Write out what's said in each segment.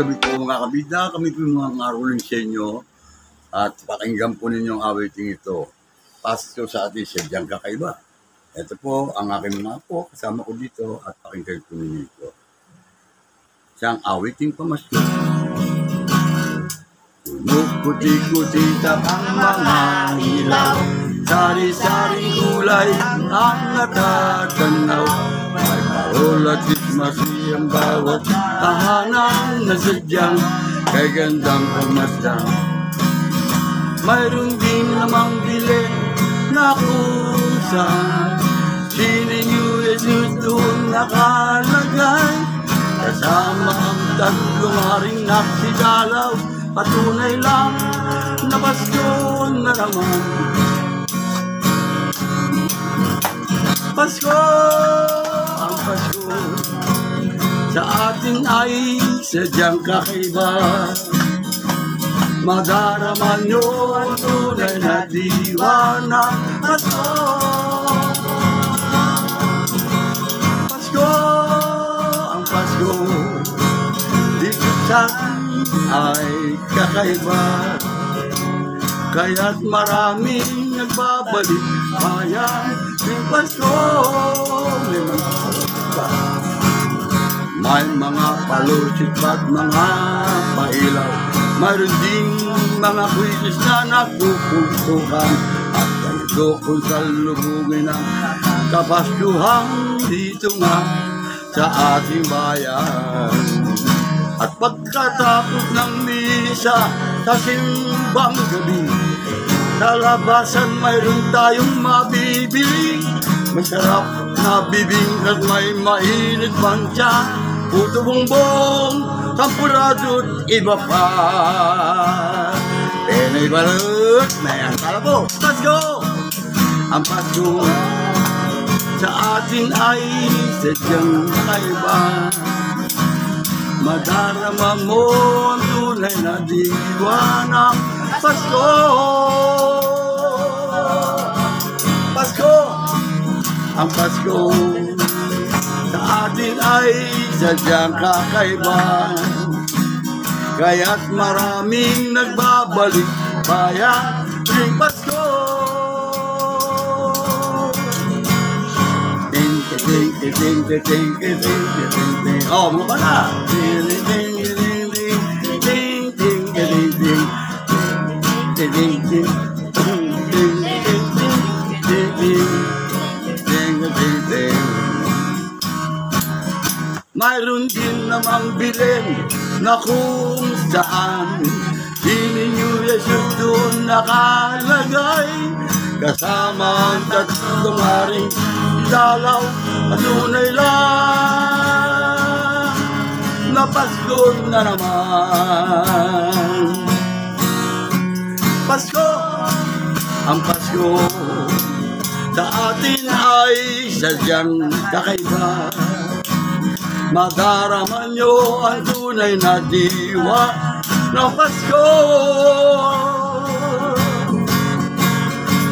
gabi po mga kabida, kami po mga ngaruling sa inyo at pakinggan po ninyong awiting ito. Pasto sa ating sadyang kakaiba. Ito po ang aking mga po, kasama ko dito at pakinggan po ninyo ito. Siyang awiting pamasko. Puti-kutita ang mga ilaw, sari-saring kulay ang natatanaw. May parol at ismasi ang bawat tahanan na sadyang kay gandang pumasdan. Mayroon din namang bilin na kusang sining Jesus doon nakalagay. Kasama ang tatlong haring naksidalaw, patunay lang na Pasko na naman. Pasko, ang Pasko sa atin ay sadyang kakaiba. Madarama nyo ang tunay na diwa ng Pasko. Pasko, ang Pasko dito sa ay kakaiba. Kaya't maraming nagbabalik bayan ng Pasko. May mga palusit at mga pailaw, mayroon ding mga kwisis na nagpupuntukan. At ganito kung salubungin ang kapaskuhan dito nga sa ating bayan. At pagkatapos ng misa sa simbang gabi, sa labasan mayroon tayong mabibili. Masarap na bibing at may mainit pang tiyan, puto bongbong, sampurado't iba pa. Penoy balot, may ang kalabo. Pasko! Ang Pasko sa atin ay sadyang kakaiba. Madarama mo ang tunay na diwa ng Pasko. Pasko, ang Pasko sa atin ay sadyang kakaiba. Kaya't maraming nagbabalik bayan ng Pasko. Ting, ting, ting, ting, ting, ting, ting, ting. Oh, mo ba na? Ting, ting, ting, ting, ting, ting, ting, ting, ting, ting, ting, ting, ting, ting. Mayroon din namang bilin na kung saan hindi niyo Jesus doon nakalagay. Kasama ang tatlong haring dalaw, patunay lang na Pasko na naman. Pasko, ang Pasko sa atin ay sadyang kakaiba. Madarama nyo ang tunay na diwa ng Pasko.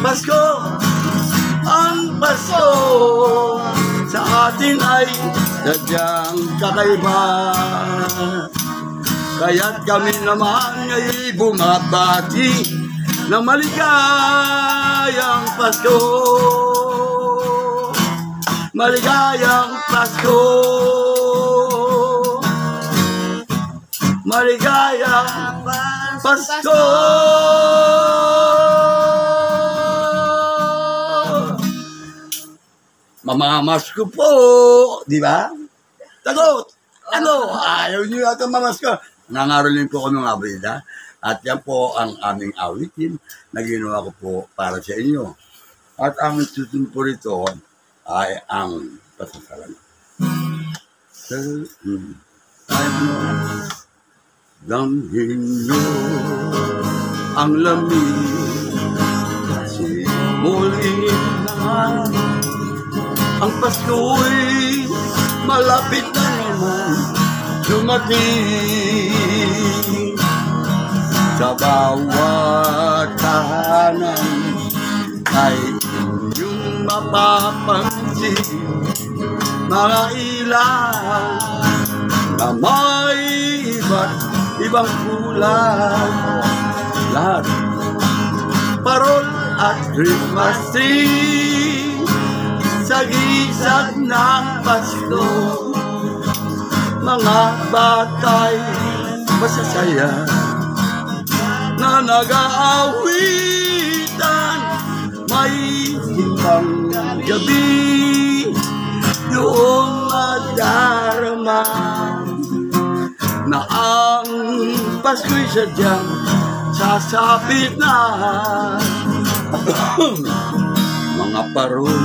Pasko, ang Pasko sa atin ay sadyang kakaiba. Kaya't kami naman ay bumabati ng maligayang Pasko. Maligayang Pasko. Maligayang Pasko. Mamamasko po, di ba? Tagot! Ano? Ayaw niyo yata mamasko. Nangarolin po kami mga kabida. At yan po ang aming awitin na ginawa ko po para sa inyo. At ang susunod po rito ay ang pasasalamat. Damhin nyo ang lamig kasi muli naman ang Pasko'y malapit na naman dumating. Sa bawat tahanan ay inyong mapapansin mga ilaw na may iba't ibang kulay. Lahat. Parol at Christmas tree sa gisag ng Pasko. Mga batay masasaya na nag-aawitan, may simbang gabi, doon madarama na ang Pasko'y sadyang sasapit na. Mga parol,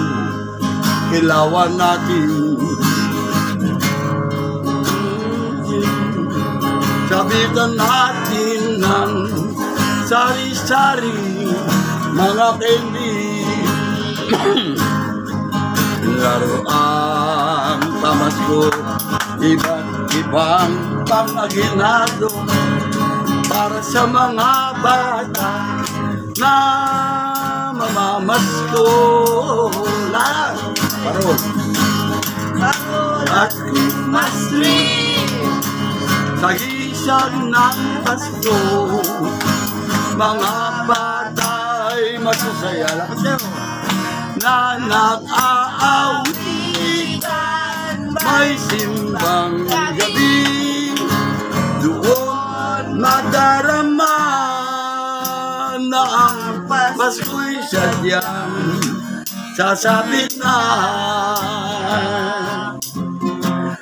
ilawan natin, sabitan natin ng sari-sari, mga candy. Laruan pamasko, iba't ibang pamaginado para sa mga bata na mamamasko. Lahat parol at Christmas tree sa gisag ng Pasko. Mga batay masasaya na nag-aawitan, may simbang gabi, doon madarama na ang Pasko'y sadyang sasapit na.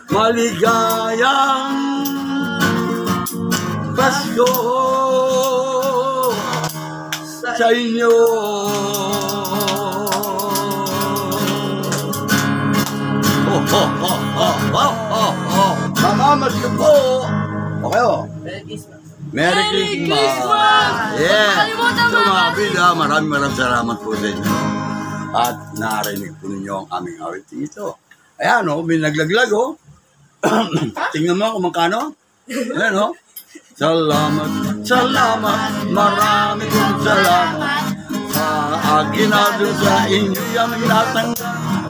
Maligayang Pasko sa inyo. Mamamas ko po. Okay o. Merry Christmas! Yeah! So mga kabila, maraming salamat po sa inyo. At narinig po ninyo ang aming awiting ito. Ayan o, may naglaglag o. Tingnan mo kung magkano. Ayan o. Salamat, salamat, marami kong salamat sa aginado sa inyo yung natanggap.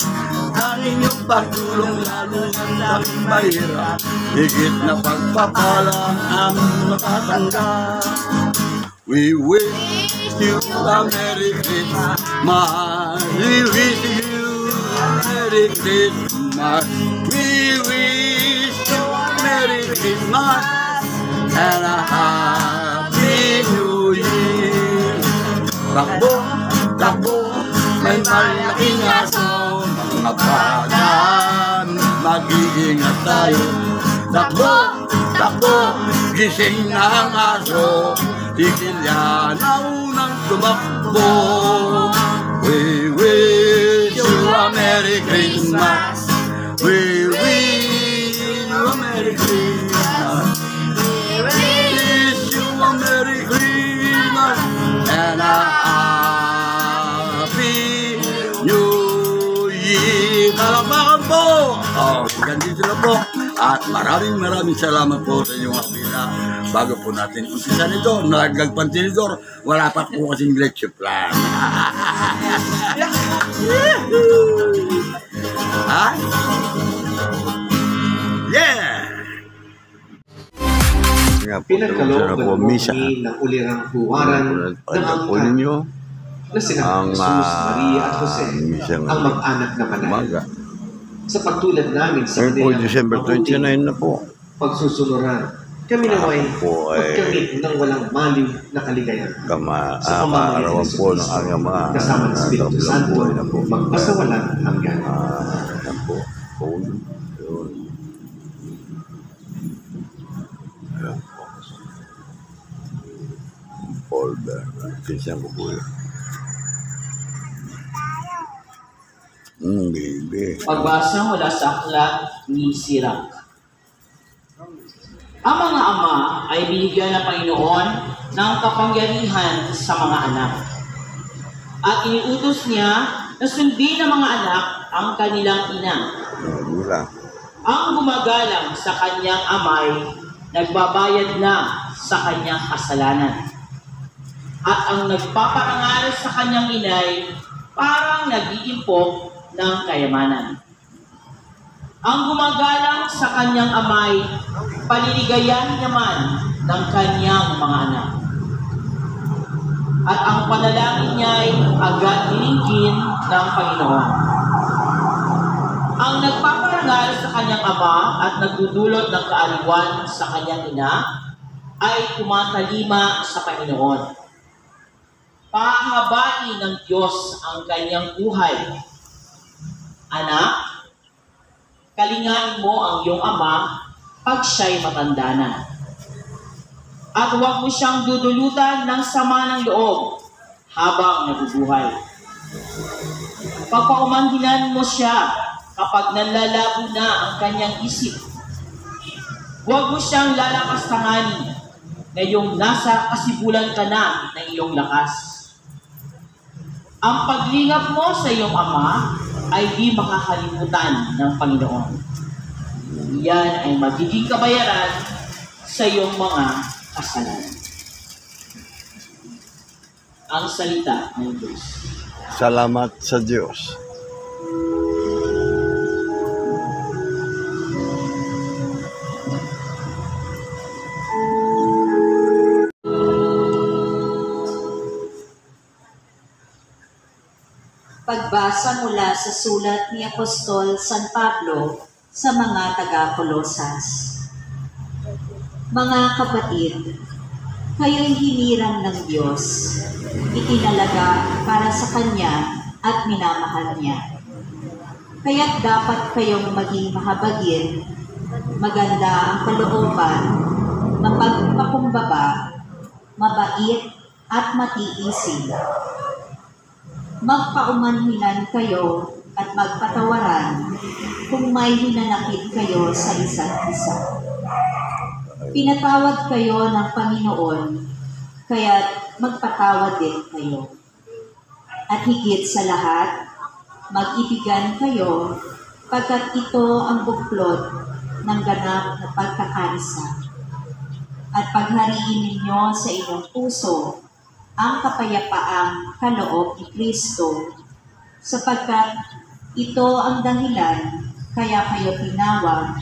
Ang inyong pagtulong lalo ng daming mahirap, higit na pagpapala ang aming matatanggap. We wish you a Merry Christmas. We wish you a Merry Christmas. We wish you a Merry Christmas and a Happy New Year. Takbo, takbo, may malaking aso. Mga bata, mag-iingat tayo. Takbo, takbo, gising na ang aso. Tigilya na unang tumakbo. We wish you a Merry Christmas. We wish you a Merry Christmas. We wish you a Merry Christmas and a Happy New Year. Kalamakan po! Ganito na po. At maraming salamat po sa inyong kapila. Bago po natin umpisa nito, nagpantinidor, wala pa po kasing leche plan. Ha? Yeah! Pinagkaloob ng ng ulirang huwaran ng angkan na sina Jesus, Maria at Jose, ang mag-anak na manay. Sa pagtulad namin sa kanilang December 29 na po. Pagsusunuran, kami naway magkamit ng walang maliw na kaligayahan. Sa pamamagitan ng po ng aking mga kasama ng Espiritu Santo, magpasawalan hanggan. Folder. Kinsan ko po yun. Baby. Pagbasa mula sa aklat ni Sirach. Ang mga ama ay binigyan ng Panginoon ng kapangyarihan sa mga anak. At iniutos niya na sundin ng mga anak ang kanilang ina. Ang gumagalang sa kanyang amay, nagbabayad na sa kanyang kasalanan. At ang nagpaparangal sa kanyang inay, parang nag-iimpok ng kayamanan. Ang gumagalang sa kanyang amay, paliligayahin naman ng kanyang mga anak. At ang panalangin niya ay agad nilingkin ng Panginoon. Ang nagpaparangal sa kanyang ama at nagdudulot ng kaaliwan sa kanyang ina ay tumatalima sa Panginoon. Pahabain ng Diyos ang kanyang buhay. Anak, kalingain mo ang iyong ama pag siya'y matanda na. At huwag mo siyang dudulutan ng sama ng loob habang nabubuhay. Papaumanhinan mo siya kapag nanlalabo na ang kanyang isip. Huwag mo siyang lalakas-tanganin ngayong nasa kasibulan ka na ng iyong lakas. Ang paglingap mo sa iyong ama ay di makakalimutan ng Panginoon. Yan ay magiging kabayaran sa iyong mga kasalanan. Ang salita ng Diyos. Salamat sa Diyos. Pagbasa mula sa sulat ni Apostol San Pablo sa mga taga-Kolosas. Mga kapatid, kayo'y hinirang ng Diyos, itinalaga para sa Kanya at minamahal Niya. Kaya't dapat kayong maging mahabagin, maganda ang kalooban, mapagpakumbaba, mabait at matiisin. Magpaumanhinan kayo at magpatawaran kung may hinanakit kayo sa isa't isa. Pinatawad kayo ng Panginoon, kaya't magpatawad din kayo. At higit sa lahat, mag-ibigan kayo pagkat ito ang buklod ng ganap na pagkakaisa. At paghariin ninyo sa inyong puso ang kapayapaang kaloob ni Kristo, sapagkat ito ang dahilan kaya kayo tinawag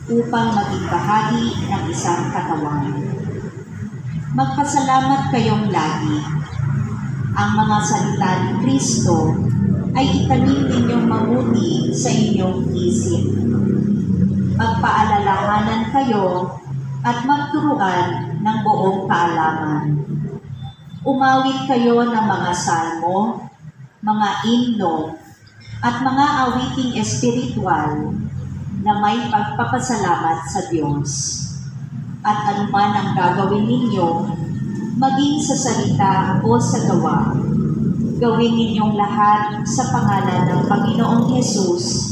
upang maging bahagi ng isang katawan. Magpasalamat kayong lagi. Ang mga salita ni Kristo ay itanim ninyong mabuti sa inyong isip. Magpaalalahanan kayo at magturuan ng buong kaalaman. Umawit kayo ng mga salmo, mga himno, at mga awiting espiritual na may pagpapasalamat sa Diyos. At anuman ang gagawin ninyo, maging sa salita o sa gawa, gawin ninyong lahat sa pangalan ng Panginoong Hesus,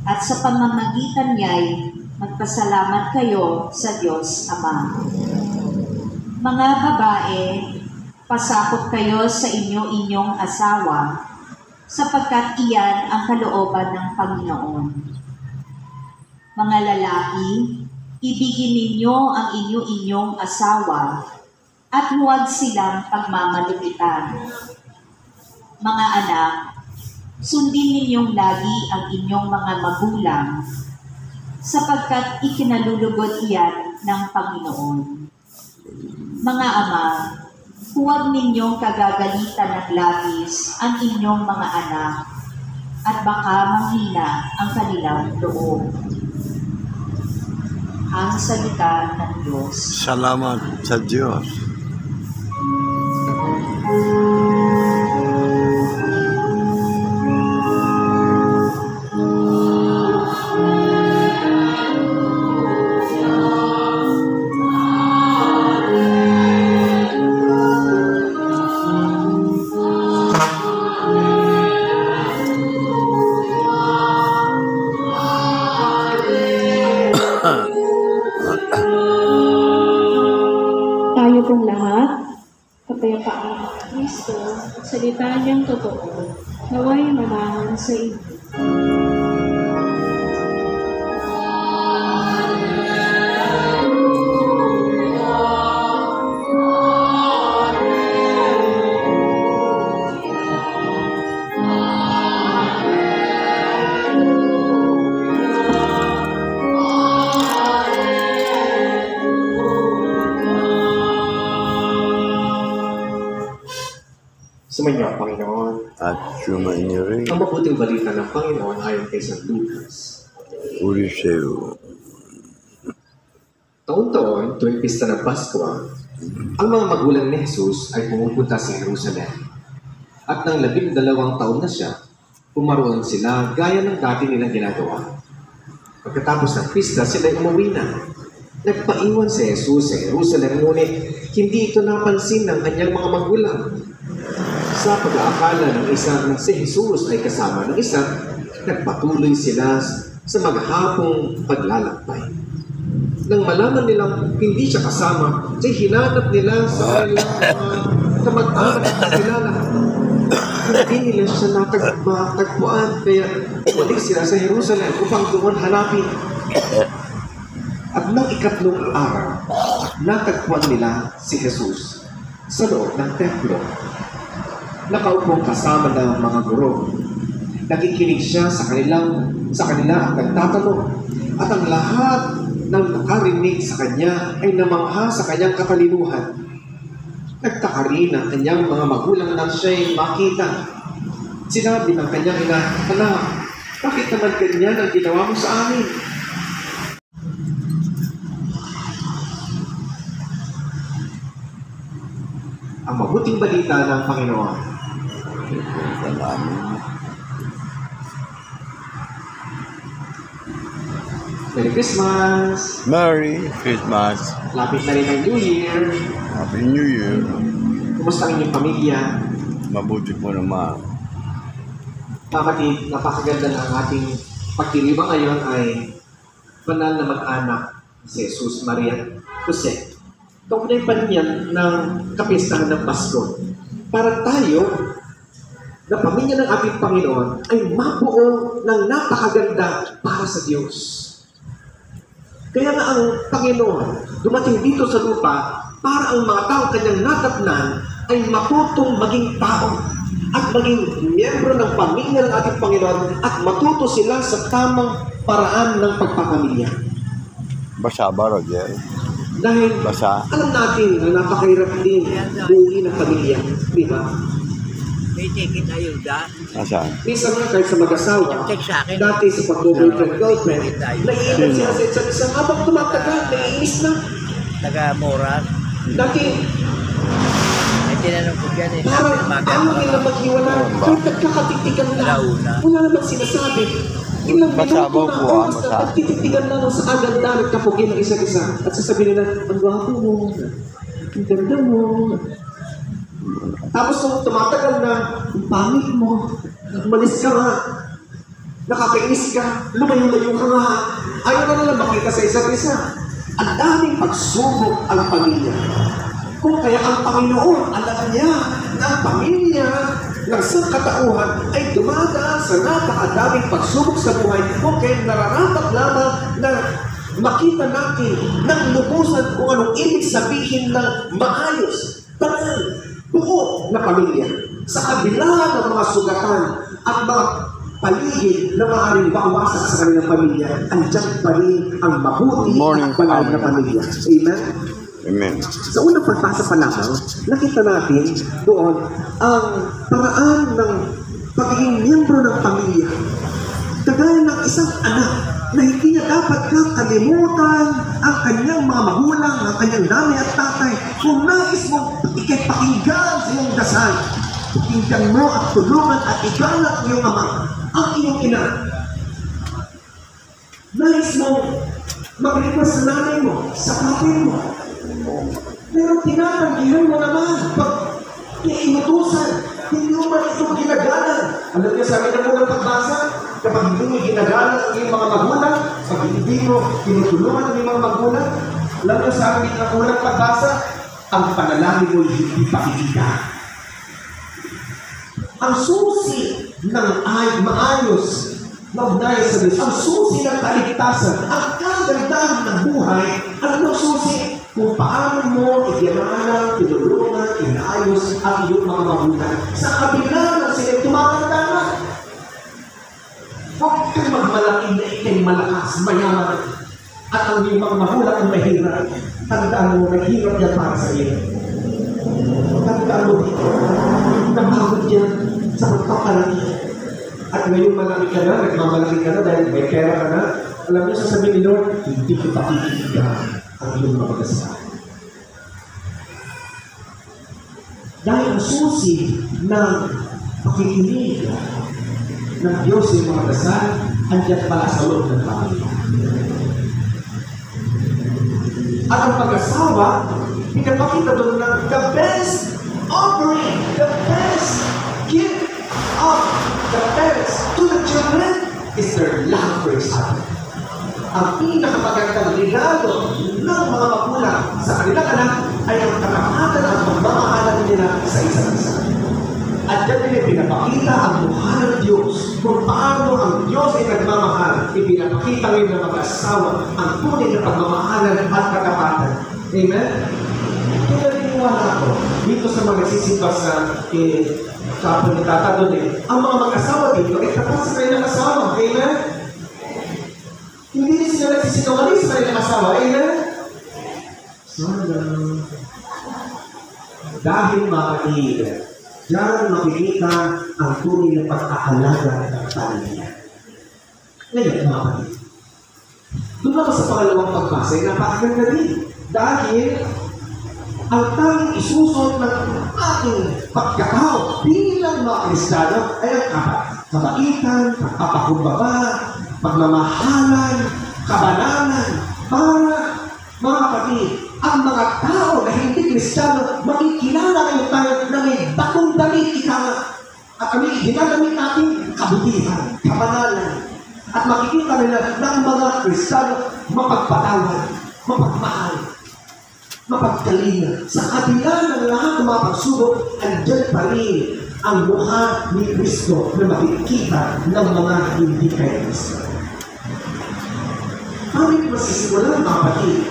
at sa pamamagitan niya'y magpasalamat kayo sa Diyos Ama. Mga babae, pasakop kayo sa inyong asawa, sapagkat iyan ang kalooban ng Panginoon. Mga lalaki, ibigin ninyo ang inyong asawa, at huwag silang pagmamalupitan. Mga anak, sundin ninyong lagi ang inyong mga magulang, sapagkat ikinalulugod iyan ng Panginoon. Mga ama, huwag ninyong kagagalitan ng labis ang inyong mga anak at baka manghina ang kanilang loob. Ang salita ng Diyos. Salamat sa Diyos. Tayo pong lahat, kapayapaan ng Kristo, salita niyang totoo, naway manahan sa inyo. Sumainyo ang Panginoon. at sumainyo rin. Ang mabuting balita ng Panginoon ayon kay San Lucas. Puri sa iyo. Taon-taon, tuwing pista ng Pasko, ang mga magulang ni Jesus ay pumupunta sa Jerusalem. At nang 12 taon na siya, pumaroon sila gaya ng dati nilang ginagawa. Pagkatapos ng pista, sila ay umuwi na. Nagpaiwan si Jesus sa Jerusalem, ngunit hindi ito napansin ng kanyang mga magulang. Sa pag-aakala ng isa na si Jesus ay kasama ng isa, nagpatuloy sila sa maghapong paglalakbay. Nang malaman nilang hindi siya kasama, ay hinanap nila sa kanilang mga kamag-anak at kilala. Hindi nila siya natagpuan, kaya bumalik sila sa Jerusalem upang doon hanapin. At nang 3 araw, natagpuan nila si Jesus sa loob ng templo. Nakaupong kasama ng mga guro. Nakikinig siya sa kanila at nagtatanong. At ang lahat ng nakarinig sa kanya ay namangha sa kanyang katalinuhan. Nagtaka rin ang kanyang mga magulang nang siya'y makita. Sinabi ng kanyang ina, "Anak, bakit naman ganyan ang ginawa mo sa amin?" Ang mabuting balita ng Panginoon. Merry Christmas! Merry Christmas. Lapit na rin ang New Year. Happy New Year. Kumusta ang inyong pamilya? Mabuti po naman. Kapatid, napakaganda ng ating pagdiriwang ngayon ay banal na mag-anak si Jesus, Maria, Jose. Kaunay yan ng kapistahan ng Pasko. Para tayo, na pamilya ng ating Panginoon, ay mabuo ng napakaganda para sa Diyos. Kaya nga ang Panginoon dumating dito sa lupa para ang mga tao kanyang natatnan ay matutong maging tao at maging miyembro ng pamilya ng ating Panginoon at matuto sila sa tamang paraan ng pagpapamilya. Basa ba, Roger? Dahil Basa. alam natin na napakahirap din buuin ng pamilya, di ba? May ticket ayuda. Nasaan? Minsan nga kahit sa mag-asawa, Check sa akin. dati sa pag-boyfriend-girlfriend, naiinis sila sa isa't isa. Habang tumatagal, naiinis na. Taga-Moras. Dati, May tinanong ko dyan eh. parang ayaw nila maghiwalay. Kahit nagkakatitigan na. Alauna. Wala namang sinasabi. Ilang Masabaw minuto na, po, oras na masa. nagtititigan na nung sa aganda, nagkapugi ng isa't isa. At sasabihin nila, ang gwapo mo, ang ganda mo. Tapos nung tumatagal na, ang pangit mo, umalis ka nga, nakakainis ka, lumayo-layo ka nga, ayaw na nila makita sa isa't isa. Ang daming pagsubok ang pamilya. Kung kaya ang Panginoon, alam niya na ang pamilya ng sangkatauhan ay dumadaan sa napakadaming pagsubok sa buhay kung kaya nararapat lamang na makita natin ng lubusan kung anong ibig sabihin ng maayos, banal, buo na pamilya. Sa kabila ng mga sugatan at mga paligid na maaaring makawasak sa kanilang pamilya, andyan pa rin ang mabuti at banal na pamilya. Amen? Amen. Sa unang pagbasa pa lamang, nakita natin doon ang paraan ng pagiging miyembro ng pamilya. Kagaya ng isang anak na hindi niya dapat kakalimutan ang kanyang mga magulang, ang kanyang nanay at tatay. Kung nais mong ikipakinggan sa iyong dasal, pakinggan mo at tulungan at igalang iyong ama, ang iyong ina. Nais mong mag-request sa nanay mo, sa tatay mo. Pero tinatanggihan mo naman pag iinutusan, hindi mo man ito ginagalan. Alam niyo, sabi na muna pagbasa, kapag hindi mo ginagalan ang iyong mga magulang, pag hindi mo tinutulungan ang iyong mga magulang, alam niyo, sabi na muna pagbasa, ang panalangin mo hindi pakikita. Ang susi ng maayos na ugnay sa Diyos, ang susi ng kaligtasan, ang kagandahan ng buhay, ang susi kung paano mo iginalang, tinulungan, inaayos ang iyong mga magulang. Sa kabila ng sila tumatanda na, huwag kang magmalaki na ikay malakas, mayaman, at ang iyong mga magulang ang mahirap. Tandaan mo, mahirap yan para sa iyo. Tandaan mo dito, na bago sa pagpakalaki. At ngayon malaki ka na, nagmamalaki ka na dahil may pera ka na, alam niyo, sasabihin ni Lord, hindi ko pakikitigan ang iyong mga dasal. Dahil ang susi ng pakikinig ng Diyos sa mga dasal, andyan pala sa loob ng pamilya. At ang pag-asawa, pinapakita doon na the best offering, the best gift of the parents to the children is their love for each other. Ang pinakamagandang regalo ng mga magulang sa kanilang anak ay ang karamatan at pagmamahalan nila sa isa't isa. At dyan din pinapakita ang mukha ng Diyos kung paano ang Diyos ay nagmamahal. Ipinapakita ngayon ng mag-asawa ang tunay na pagmamahalan at katapatan. Amen? Kaya naniniwala ako dito sa mga nagsisimba sa kapag ni Tata doon ang mga mag-asawa dito ay tapat sa kanilang asawa. Amen? Hindi rin sila nagsisinungaling sa kanilang asawa. Amen? Sana. Dahil mga kaibigan, diyan makikita ang tunay na pag-aalaga ng pamilya. Ngayon, mga kapatid, doon ako sa pangalawang pagbasa ay napakaganda din. Dahil ang tanging isusunod ng ating pagkatao bilang mga Kristiyano ay ang apat. Kabaitan, pagpapakumbaba, pagmamahalan, kabanalan, para mga kapatid, ang mga tao na hindi Kristiyano, makikilala kayo tayo na may batong damit ika at kami ginamit natin kabutihan, kabanalan. At makikita nila ng mga Kristiyano mapagpatawad, mapagmahal, mapagkalinga. Sa kabila ng lahat ng mga pagsubok, andyan pa rin ang mukha ni Kristo na makikita ng mga hindi kay Kristo. Paano yung masisimulan mga kapatid?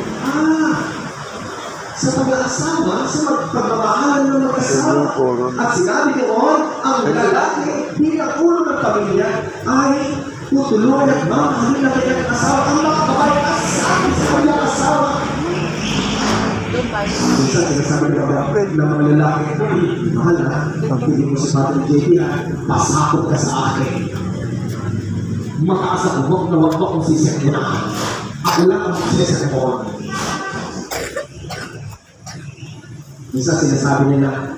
Sa pag-aasawa, sa pagmamahalan ng mag-asawa. At sinabi noon, ang lalaki bilang ulo ng pamilya ay tutulungan at mamahalin na kanyang asawa. Ang mga babae asabi sa kanyang asawa. Minsan, sinasabi ng mga lalaki, mahal na, pag pili mo si Father JP, pasakot ka sa akin. Makaasa ko, huwag na kong sisakyan. Ako lang ang sisakyan ko. Minsan sinasabi nila,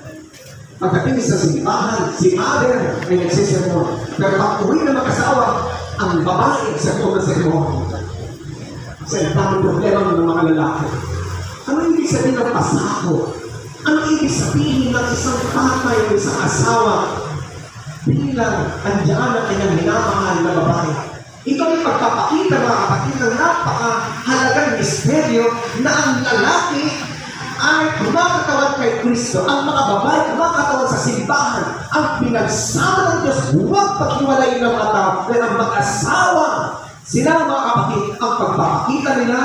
pagdating sa simbahan, si Mother ay nagsisermon. Pero pag uwi na mag-asawa, ang babae sa kong sermon. Sa daming problema ng mga lalaki. Ano ibig sabihin ng pasako? Ano ibig sabihin ng isang tatay o isang asawa bilang andyan ang kanyang minamahal na babae? Ito ay pagpapakita mga kapatid ng napakahalagang misteryo na ang lalaki ay kumakatawan kay Kristo. Ang mga babae kumakatawan sa simbahan. Ang pinagsama ng Diyos, huwag paghiwalayin ng mga tao. Pero ang mag-asawa, sila mga kapatid, ang pagpapakita nila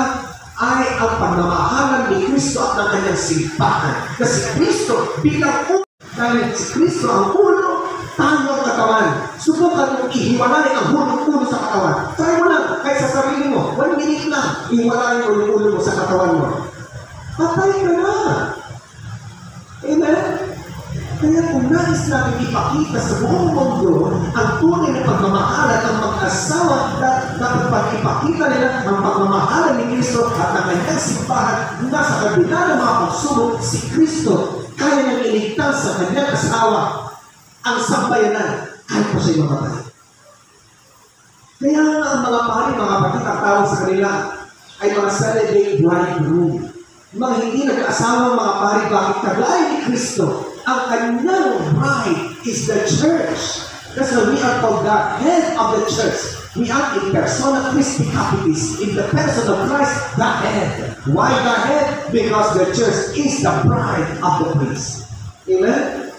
ay ang pagmamahalan ni Kristo at ng kanyang simbahan. Kasi Kristo bilang ulo, dahil si Kristo ang ulo, tayo ang katawan. Subukan mong ihiwalay ang ulo sa katawan. Try mo lang, kahit sa sarili mo, 1 minute na, ihiwalay mo yung ulo mo sa katawan mo. Patay ka na. Amen? Kaya kung nais natin ipakita sa buong mundo ang tunay na pagmamahalan ng mag-asawa na dapat ipakita nila ang pagmamahalan ni Kristo at ang kanyang simbahan na sa kabila ng mga pagsubok, si Kristo kaya niyang iligtas sa kanyang asawa ang sambayanan kahit pa siya'y mamatay. Kaya ang mga pari, mga kapatid, ang tawag sa kanila ay mga celebrate bridegroom. Mga hindi nag-asawa mga pari, bakit kagaya ni Kristo, ang kanyang bride is the church. That's why we are called the head of the church. We are in persona Christi Capitis, in the person of Christ, the head. Why the head? Because the church is the bride of the priest. Amen?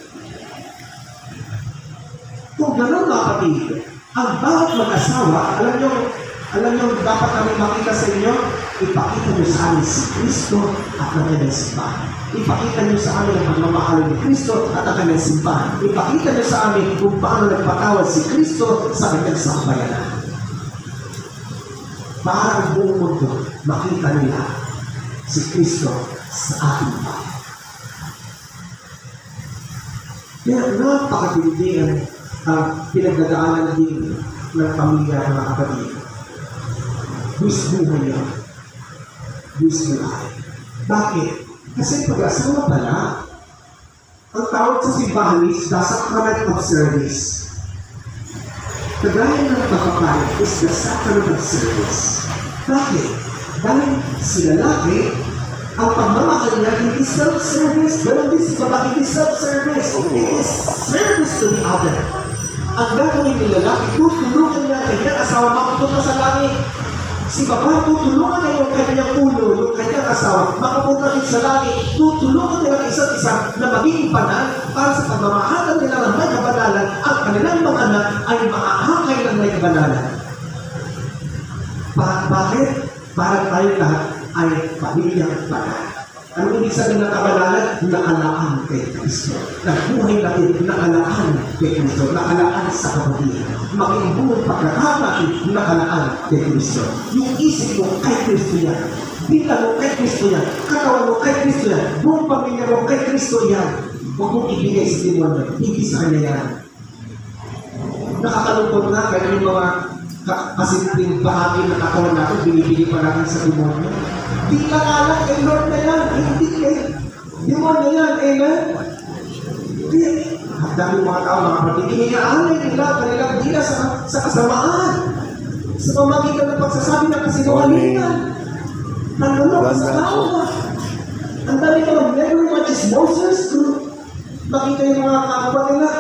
Kung gano'n mga kapatid, ang bawat mag-asawa, alam nyo, dapat kami makita sa inyo, ipakita nyo sa amin si Kristo at ang kanyang simbahan. Ipakita nyo sa amin ang pagmamahal ni Kristo at ang kanyang simbahan. Ipakita nyo sa amin kung paano nagpatawad si Kristo sa kanyang sambayanan. Para ang buong mundo makita nila si Kristo sa ating bahay. Kaya napakatindi pinagdadaanan din ng pamilya ng mga kapatid. Buwis buhay yan. Buwis buhay. Bakit? Kasi pag-asawa pala, ang tawag sa simbahan is the sacrament of service. Kagaya ng pagpapalit is the sacrament of service. Bakit? Dahil si lalaki, ang pagmamahal niya, it is self-service. Pero din si babae, it is self-service. It is service to the other. Ang gagawin ng lalaki, tutulungan niya ang kanyang asawa makapunta sa langit. Si babae, tutulungan niya yung kanyang ulo, yung kanyang asawa, makapunta din sa langit. Tutulungan niya ang isa't isa na maging banal para sa pagmamahalan nila ng may kabanalan. Ang kanilang mga anak ay maahakay ng may kabanalan. Bakit? Para tayo lahat ay pamilyang banal. Ano ibig sabihin ng kabanalan? Naalaan kay Kristo. Nagbuhay natin, naalaan kay Kristo. Naalaan sa kabutihan. Maging buong pagkakama natin, naalaan kay Kristo. Yung isip mo kay Kristo yan. Bita mo kay Kristo yan. Katawan mo kay Kristo yan. Buong pamilya mo kay Kristo yan. Huwag mong ibigay sa demonyo. Hindi sa kanya yan. Nakakalungkot na kaya yung mga kasimpleng bahagi ng katawan natin, binibigay pa natin sa demonyo. Di ka alam kay Lord na yan. Hindi kay demonyo yan. Amen? Ang dami mga tao, mga kapatid, iniaalay nila kanilang dila sa kasamaan. Sa pamagitan ng pagsasabi ng kasinungalingan. Nanulog sa tao. Ang dami ka ng memory mga chismosers. Makita yung mga kakapa nila.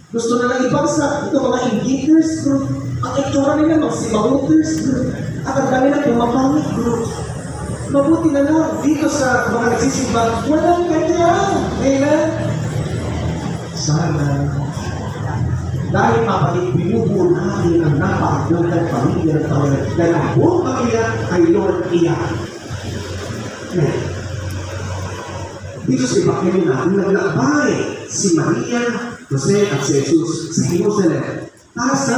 Gusto na lang ibagsak. Ito mga indicators group. Ang itsura nila mga simahuters group. At ang dami na pumapangit group. Mabuti na lang dito sa mga nagsisimba, walang ganyan. Amen? Sana. Dahil mapalik, binubuo natin ang napakagandang pamilya ng Panginoon. Dahil ang buong pamilya ay Lord iyan. Amen. Dito sa Ebanghelyo natin, naglakbay si Maria, Jose at si Jesus sa Jerusalem para sa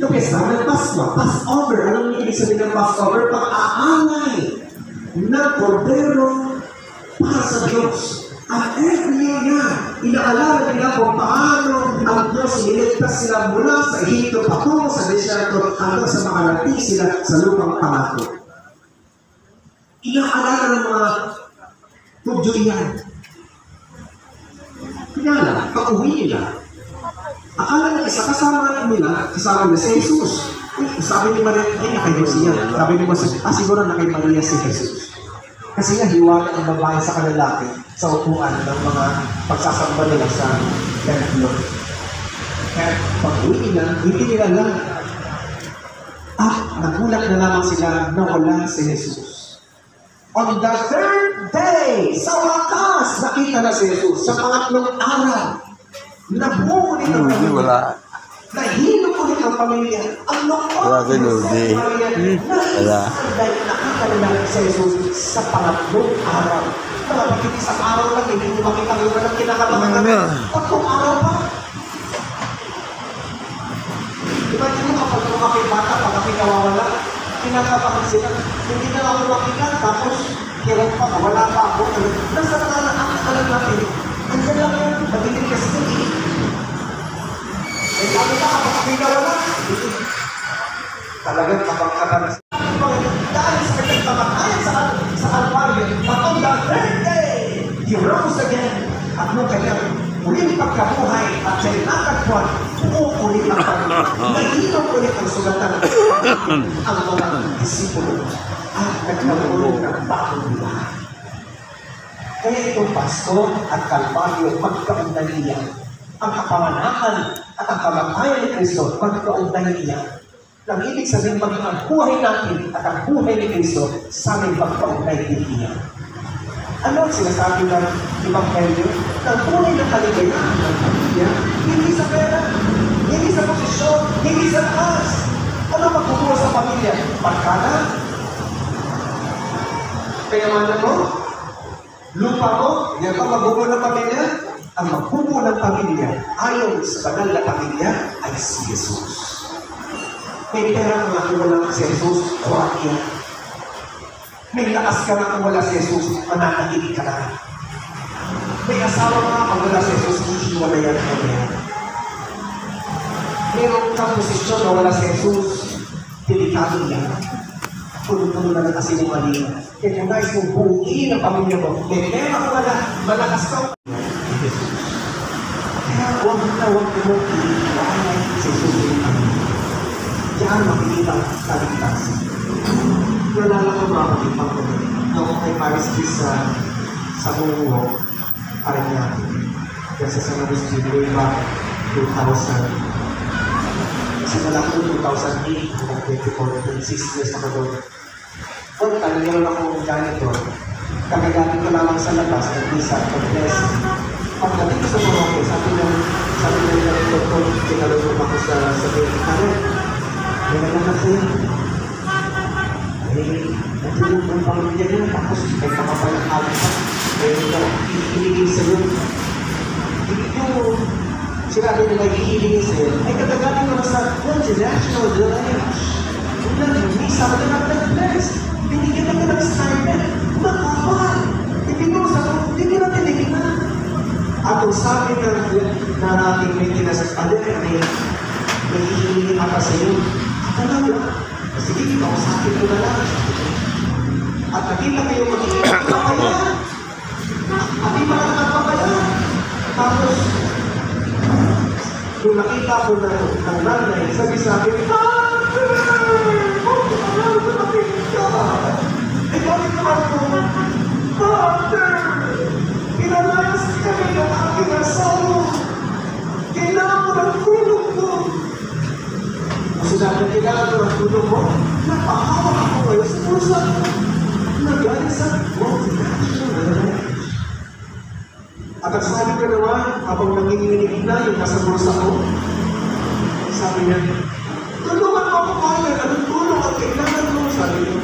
kapesta ng Pasko, Passover. Anong ibig sabihin ng Passover? Pag-aalay ng kordero para sa Diyos. At every year yan, inaalala nila kung paano ang Diyos iniligtas sila mula sa Ehipto patungo sa desierto hanggang sa makarating sila sa lupang pangako. Inaalala ng mga Hudyo yan. Kaya lang, pag-uwi nila, akala na isa kasama nila si Jesus. Sabi ni Maria, hindi na kay Jose yan. Sabi ni Jose, siguro na kay Maria si Jesus. Kasi nga, hiwala ang babae sa kalalaki sa upuan ng mga pagsasamba nila sa templo. Kaya pag-uwi nila, hindi nila lang. Nagulat na lamang sila na wala si Jesus. On the third day, sa wakas, nakita na si Jesus. Sa pangatlong araw, nabuo ulit ang pamilya. Nahilo ulit ang pamilya. Ang lukot ni Maria, dahil nakita nila si Jesus sa pangatlong araw. Bakit isang araw lang, hindi mo makita yung walang kinakabahan namin. Tatlong araw pa. Diba din mo kapag mga bata, pag ako'y nawawala, kinakabahan sila. Hindi na ako makita, tapos hirap pa, wala pa ako. Nasa nalaan ka lang natin. Andiyan lang yan, madilig kasi ito. Eh, sabi na kapag ako'y nawala, talagang kapag-kapag na sila. Dahil sa kanyang kamatayan sa Calvario, on the third day, He rose again. At nung kanyang muling pagkabuhay at siya'y natagpuan, ulit ang pagkabuhay. Nahinom ulit ang sugatan ang mga disipulo at nagkaroon ng bagong buhay. Kaya itong Pasko at Calvario magkaunday iyan. Ang kapamanahan at ang kamatayan ni Kristo magkaunday iyan. Nang ibig sabihin maging ang buhay natin at ang buhay ni Kristo sa aming pagkaunay niya. Ano ang sinasabi ng Ebanghelyo? Ang tunay na kaligayahan ng pamilya, hindi sa pera, hindi sa posisyon, hindi sa taas. Ano magbubuo sa pamilya? Pagkana? Kayamanan mo? Lupa mo? Yan ba magbubuo ng pamilya? Ang magbubuo ng pamilya, ayon sa banal na pamilya, ay si Jesus. May pera ka nga kung wala si Jesus, huwag yan. May lakas ka nga kung wala si Jesus, mananahimik ka na. May asawa ka nga kung wala si Jesus, hihiwala yan. kang posisyon na wala si Jesus, delikado yan. Puno-puno na ng kasinungalingan. Kaya kung nais mong buuin ang pamilya mo, may pera ka wala, malakas ka. Kaya huwag na huwag mo iiwanan si Jesus yung pamilya. Diyan makikita ang kaligtasan. Nalala ko mga kapitang ko noong kay Paris Chris sa Mungo, parang natin. Kasi sa Nabis Jubilee ba, 2000. Simula ko 2008, hanggang 2014, 6 years ako doon. Kung meron akong janitor, kagagaling ko lamang sa labas, nag-isa, nag-bless. Pagdating ko sa Morocco, sabi niya yung doktor, tinalunod ako sa sabihin, may naglakas sa'yo. Natulog ang pamilya niya, tapos may kamapalang alam pa. Ihiligin sa'yo. Yung sinabi nila ihiligin sa'yo, ay katagaling naman sa multinational lineage. Una, hindi sa mga nag-bless. Binigyan na ka ng stipend. Makapal. Hindi na tiniginan. At kung sabi na ating maintenance may ihiligin ata sa'yo. Talaga. Sige, kausapin ko na lang. At nakita kayo makikita papayan. At di pa nagpapayan. Tapos, kung nakita ko na ang nanay, sabi-sabi, Father! Huwag ko alam na nakita. Eh, bakit naman po? Father! Pinalayas kami ng aking asawa. Kailangan ko ng tulong ko. Sinabi kailangan ko ng tulong mo, napahawak ako ngayon sa pusa ko. Nagaling sa multinational lineage. At ang sabi ko naman, habang nanginginig na yung nasa pusa ko, sabi niya, tulungan mo ako kaya, anong tulong ang kailangan mo? Sabi niya,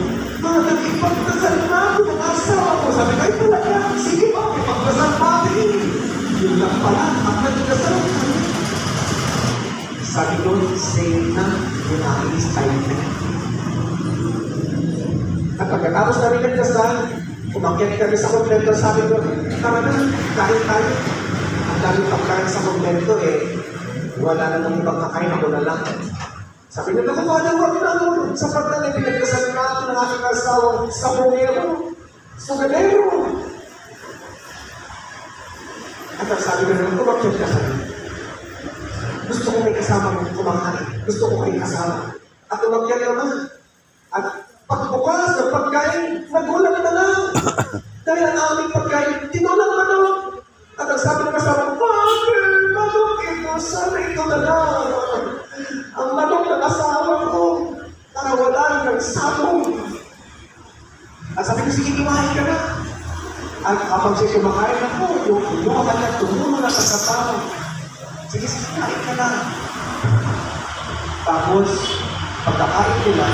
nag-ipagdasal na ako ng asawa ko. Sabi ko, ay talaga, sige pa, ipagdasal natin. Yun lang pala, at nagdasal kami. Sabi ko, same na yung aking stipend. At pagkatapos namin nagdasal, umakyat kami sa kompleto, sabi ko, tara na, kain tayo. Ang daming pagkain sa kompleto wala na ng ibang kakain, ako na lang. Sabi na, naku, wag na, sa pagdala, pinagdasal natin ng aking asawa sa bungero, sa galero. At ang sabi ko naman, umakyat ka kami. Gusto ko may kasama mong kumakain. Gusto ko may kasama. At umakyat naman. At pagbukas ng pagkain, nagulat na lang. Dahil ang aming pagkain, tinulang na lang. At ang sabi ng kasama ko, Father, manok ito, sana ito na lang. Ang manok ng asawa ko, nakawalan ng sabong. At sabi ko, sige, kumain ka na. At kapag siya kumakain ako, yung kumuha na, tumulong na sa kasama. Sige, kain ka na. Tapos, pagkakain ko na,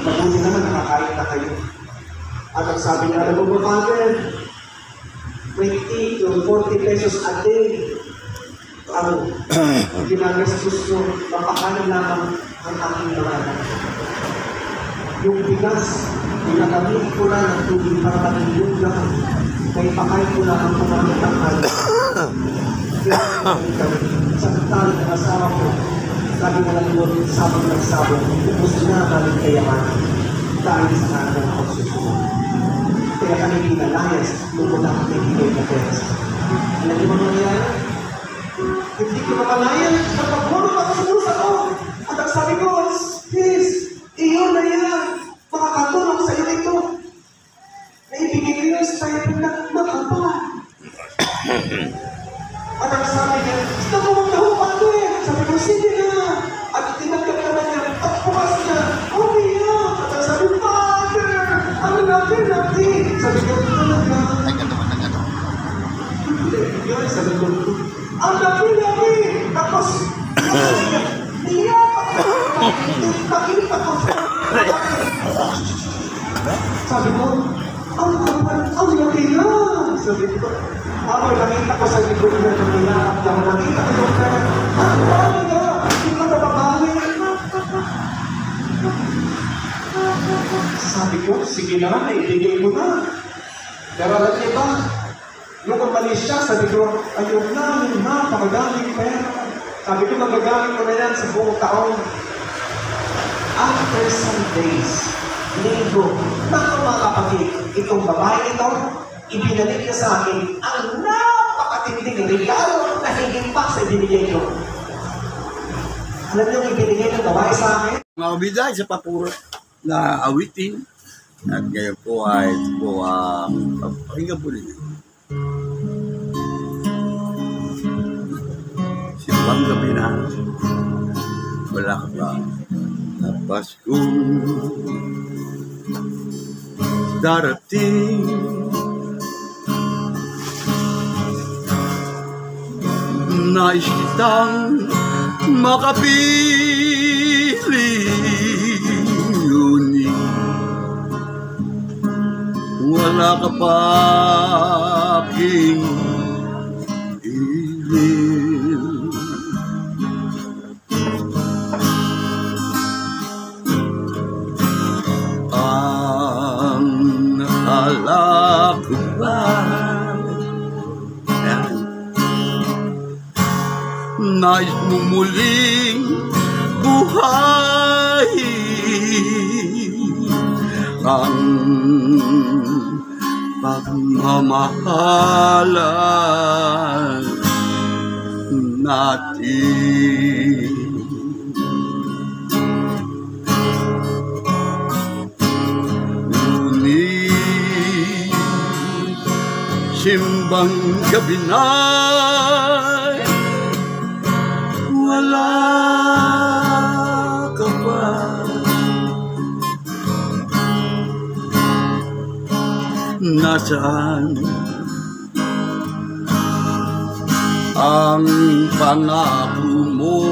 mabuti naman nakakain na kayo. At ang sabi niya, alam mo ba, Father, 20 to 40 pesos a day ang ginagastos ko, mapakain lamang ang aking mga anak. Yung bigas, ginagamit ko na ng tubig para matulog lang. May pakain ko lamang kumamit ang anak. Samantala ng asawa ko, sabi na lang doon, sabang ng sabang, ubus na galing kayamanan dahil sa kanang pagsusunod. Kaya kami pinalayas, lupot ako may higay na pera sa kanya. Alam niyo ba nangyayari? Hindi ko namalayan, nagpapulong ako sa pusa ko. At ang sabi ko, please, iyon na yan, makakatulong sa iyo ito. Naibigay ko yung stipend na makapal. At ang sabi niya, nakuwag na hupan ko eh. Sabi ko, sige na. At tinagkat naman niya, at bukas niya, okay yan. At ang sabi, Father, ano natin? Sabi ko, talaga. Yun, sabi ko, ang laki. Tapos, niyak ako. Nakinig ako. Sabi ko, ang laki na. Sabi ko, ako nakita ko sa likod na nilakap lang. Nakita ko yung kaya, ang bahay na, hindi ko nababawi. Sabi ko, sige na, naibigay mo na. Pero alam niyo ba, nung umalis siya, sabi ko, ayun na, napakadaming pera. Sabi ko, magagamit ko na yan sa buong taon. After some days, linggo, mga kapatid, itong babae ito, ibinalik niya sa akin ang napakatinding regalo na higit pa sa ibinigay ko. Alam niyo yung ibinigay ng babae sa akin? Mga kabida, isa pa po na awitin. At ngayon po ay pakinggan po ninyo. Simbang gabi na, wala ka pa na Paskong darating. Nais kitang makapili, ngunit wala ka pa aking ilil. Ang nakala ko ba nais mo muling buhay ang pagmamahalan natin. Ngunit simbang gabi na'y wala ka pa. Nasaan ang pangako mo?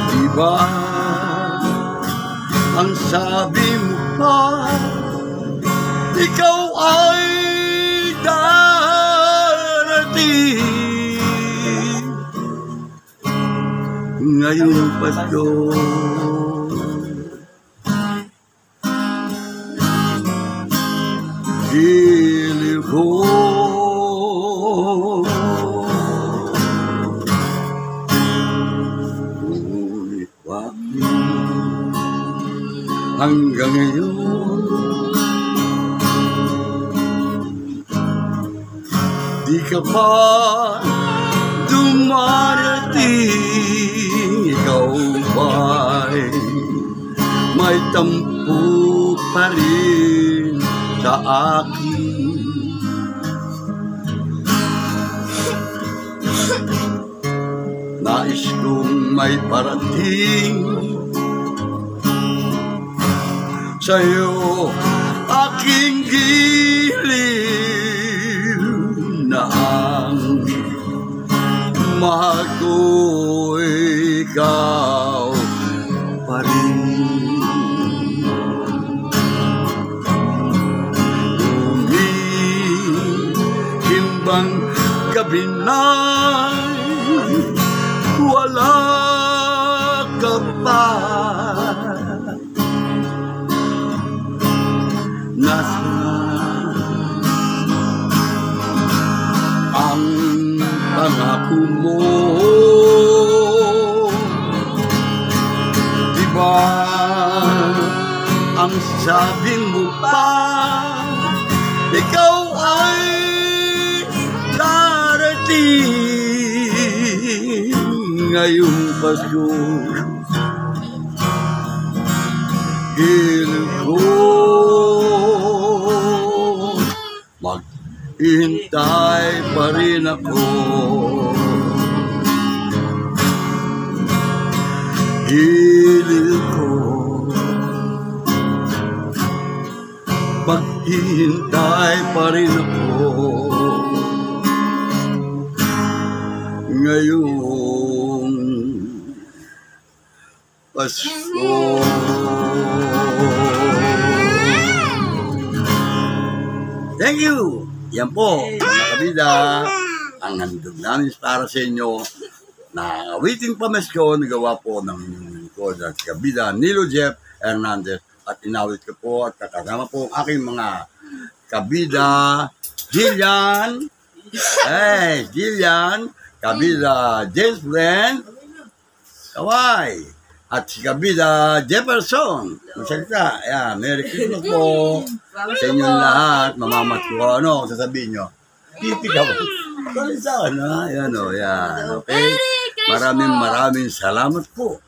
Diba ang sabi mo pa, ikaw ay darating ngayong Pasko. Giliw ko ngunit bakit hanggang ngayon di ka pa dumarating? Ikaw ba'y may tampo pa rin sa akin? Nais kong may parating sa'yo, aking giliw, na ang mahal ko ikaw pa rin. Bang gabi na'y wala ka pa. Nasaan ang pangako mo? Diba ang sabi mo pa, ikaw ay darating ngayong Pasko? Giliw ko, maghihintay pa rin ako. Giliw ko, maghihintay pa rin ako ngayong Pasko. Thank you! Yan po, mga kabida, ang handog namin para sa inyo na awiting pamasko na gawa po ng lingkod at kabida Nilo Jeff Hernandez, at inawit ko po at kakasama po ang aking mga kabida Jillian, Hey, Gillian, kabida James Brand, Kawai, at si kabida Jefferson. Magsalita, ayan, Merry Christmas po sa inyong lahat. Mamamat ko, ano, sasabihin nyo? Tipi ka po. Kalisan, ha? Ayan o, yan. Okay? Maraming salamat po.